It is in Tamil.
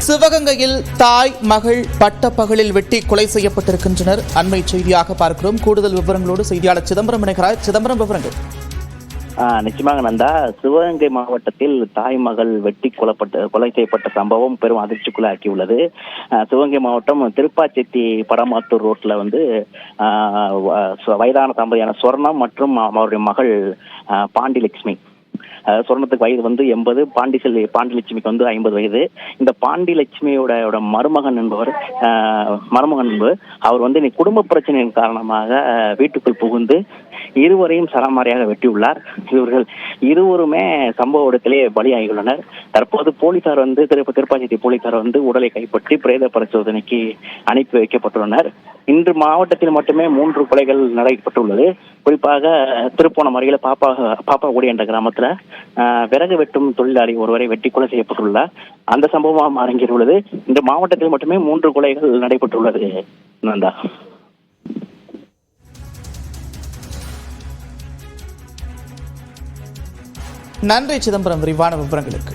சிவகங்கையில் தாய் மகள் பட்டப்பகலில் வெட்டி கொலை செய்யப்பட்டிருக்கின்றனர். அண்மை செய்தியாக பார்க்கிறோம். கூடுதல் விவரங்களோடு செய்தியாளர் சிதம்பரம் இணைகிறார். சிதம்பரம், விவரங்கள். நிச்சயமாக நந்தா, சிவகங்கை மாவட்டத்தில் தாய் மகள் வெட்டி கொலை செய்யப்பட்ட சம்பவம் பெரும் அதிர்ச்சிக்குள்ளாக்கியுள்ளது. சிவகங்கை மாவட்டம் திருப்பாச்சேத்தி பரமாத்தூர் ரோட்ல வயதான தம்பதியான சொர்ணம் மற்றும் அவருடைய மகள் பாண்டிலட்சுமி. சொர்ணத்துக்கு வயது 80, பாண்டிலட்சுமிக்கு 50 வயது. இந்த பாண்டிலட்சுமியோட மருமகன் என்பவர் அவர் குடும்ப பிரச்சனையின் காரணமாக வீட்டுக்குள் புகுந்து இருவரையும் சரமாரியாக வெட்டியுள்ளார். இவர்கள் இருவருமே சம்பவ இடத்திலே பலியாகியுள்ளனர். தற்போது போலீசார் திருப்பாச்சேத்தி போலீசார் உடலை கைப்பற்றி பிரேத பரிசோதனைக்கு அனுப்பி வைக்கப்பட்டுள்ளனர். இன்று மாவட்டத்தில் மட்டுமே 3 கொலைகள் நடைபெற்றுள்ளது. குறிப்பாக திருப்போணம் அருகில பாப்பாக்குடி என்ற கிராமத்துல விறகு வெட்டும் தொழிலாளி ஒருவரை வெட்டி கொலை செய்யப்பட்டுள்ளார். அந்த சம்பவம் அரங்கேறியுள்ளது. இந்த மாவட்டத்தில் மட்டுமே 3 கொலைகள் நடைபெற்றுள்ளது. நந்தா, நன்றி சிதம்பரம், விரிவான விவரங்களுக்கு.